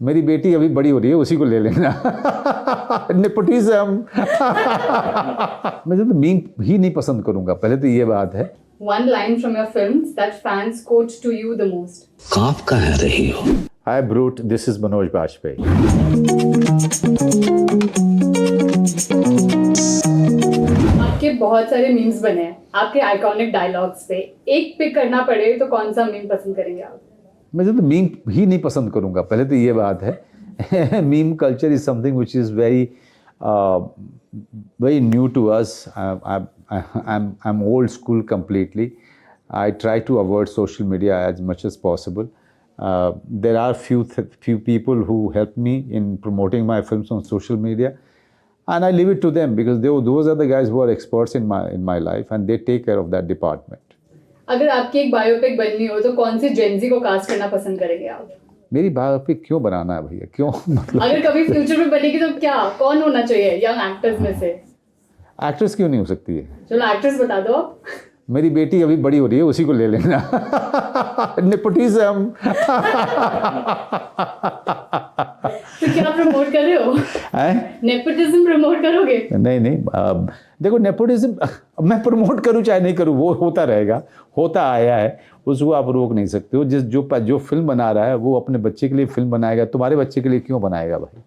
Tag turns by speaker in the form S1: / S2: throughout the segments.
S1: मेरी बेटी अभी बड़ी हो रही है, उसी को ले लेना। नेपोटिज्म। मैं तो मीम ही नहीं पसंद करूंगा, पहले तो ये बात है।
S2: One line from your films that fans quote to you the most.
S3: कांप कहाँ रही हो?
S1: Hi Brute, this is Manoj Bajpayee.
S2: आपके बहुत सारे मीम्स बने हैं आपके आइकॉनिक डायलॉग्स पे, एक पिक करना पड़े तो कौन सा मीम पसंद करेंगे आप?
S1: मैं तो मीम ही नहीं पसंद करूंगा, पहले तो ये बात है। Meme culture is something which is very new to us. I'm old school completely. I try to avoid social media as much as possible. There are few people who help me in promoting my films on social media, and I leave it to them because those are the guys who are experts in my life, and they take care of that department.
S2: अगर आपकी एक biopic बननी हो तो कौन से Gen Z को cast करना पसंद करेंगे आप?
S1: मेरी बायोपिक क्यों बनाना है भैया, क्यों? मतलब
S2: अगर कभी फ्यूचर में बनेगी तो क्या कौन होना चाहिए यंग एक्टर्स में से?
S1: एक्ट्रेस क्यों नहीं हो सकती है?
S2: चलो एक्ट्रेस बता दो आप।
S1: मेरी बेटी अभी बड़ी हो रही है, उसी को ले लेना। नेपोटिज्म।
S2: तो क्या प्रमोट कर रहे हो? नेपोटिज्म प्रमोट करोगे?
S1: नहीं, देखो नेपोटिज्म मैं प्रमोट करूं चाहे नहीं करूं, वो होता रहेगा, होता आया है, उसको आप रोक नहीं सकते हो। जो फिल्म बना रहा है वो अपने बच्चे के लिए फिल्म बनाएगा, तुम्हारे बच्चे के लिए क्यों बनाएगा भाई?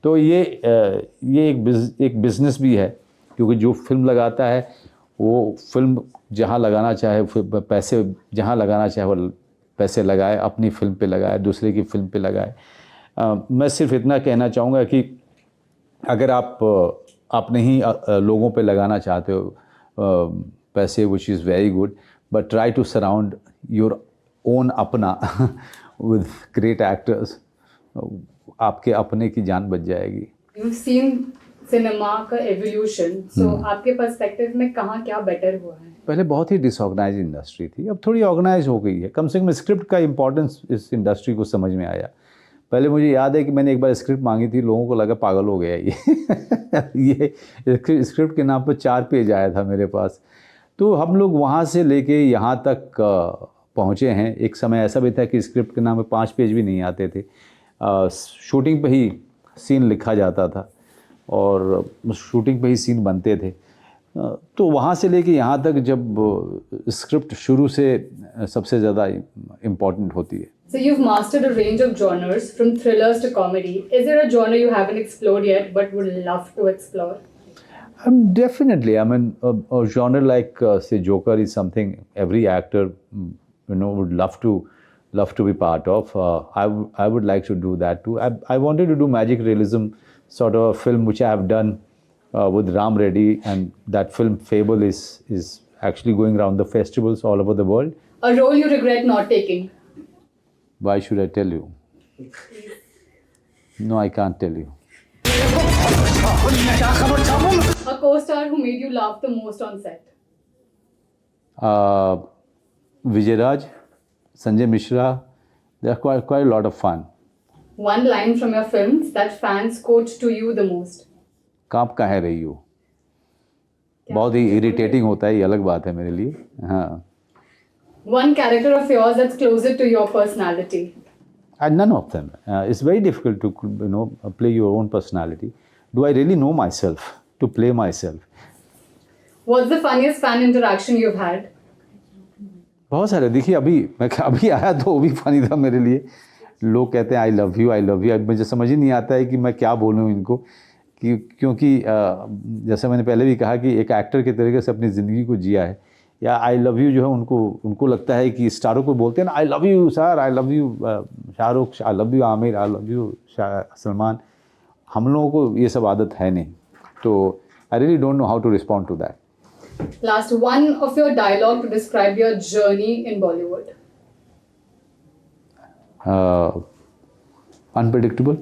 S1: तो ये एक बिजनेस भी है, क्योंकि जो फिल्म लगाता है वो फिल्म जहाँ लगाना चाहे, पैसे जहाँ लगाना चाहे वो पैसे लगाए, अपनी फिल्म पे लगाए, दूसरे की फिल्म पे लगाए। मैं सिर्फ इतना कहना चाहूँगा कि अगर आप अपने ही लोगों पे लगाना चाहते हो पैसे, which is very good, but try to surround your own अपना विद ग्रेट एक्टर्स, आपके अपने की जान बच जाएगी।
S2: You've seen सिनेमा का एवोल्यूशन, सो आपके पर्सपेक्टिव में कहाँ क्या बेटर हुआ है?
S1: पहले बहुत ही डिसऑर्गेनाइज इंडस्ट्री थी, अब थोड़ी ऑर्गेनाइज हो गई है। कम से कम स्क्रिप्ट का इंपॉर्टेंस इस इंडस्ट्री को समझ में आया। पहले मुझे याद है कि मैंने एक बार स्क्रिप्ट मांगी थी, लोगों को लगा पागल हो गया ये। ये स्क्रिप्ट के नाम पर 4 पेज आया था मेरे पास। तो हम लोग वहाँ से लेके यहाँ तक पहुँचे हैं। एक समय ऐसा भी था कि स्क्रिप्ट के नाम पे 5 पेज भी नहीं आते थे। शूटिंग पे ही सीन लिखा जाता था और शूटिंग पे ही सीन बनते थे। तो वहाँ से लेके यहाँ तक जब स्क्रिप्ट शुरू से सबसे ज़्यादा इम्पॉर्टेंट होती है।
S2: So you've mastered a range of genres from thrillers to comedy. Is there a genre you haven't explored yet but would love to explore?
S1: Definitely. I mean, a genre like say Joker is something every actor would love to be part of. I would like to do that too. I wanted to do magic realism sort of a film which I have done with Ram Reddy, and that film Fable is actually going around the festivals all over the world.
S2: A role you regret not taking?
S1: Why should I tell you? No, I can't tell you.
S2: A co-star who made you laugh the most on set?
S1: Vijay Raj, Sanjay Mishra, they are quite a lot of fun.
S2: One line from your films that fans quote to you the most?
S1: कांप कहाँ रही हो? बहुत ही irritating होता है, ये अलग बात है मेरे लिए। हाँ।
S2: One character of yours that's closer to your personality?
S1: None of them. It's very difficult to play your own personality. Do I really know myself to play myself?
S2: What's the funniest fan interaction you've had?
S1: बहुत सारे। देखिए अभी आया तो वो भी funny था मेरे लिए। लोग कहते हैं आई लव यू। अब मुझे समझ ही नहीं आता है कि मैं क्या बोलूँ इनको, क्योंकि जैसे मैंने पहले भी कहा कि एक एक्टर के तरीके से अपनी ज़िंदगी को जिया है। या आई लव यू जो है उनको लगता है कि स्टारों को बोलते हैं ना, I love you sir, I love you Shahrukh, I love you Aamir, I love you Salman. हम लोगों को ये सब आदत है नहीं, तो I really don't know how to respond to that.
S2: Last, one of your dialogue to describe your journey in Bollywood?
S1: Unpredictable.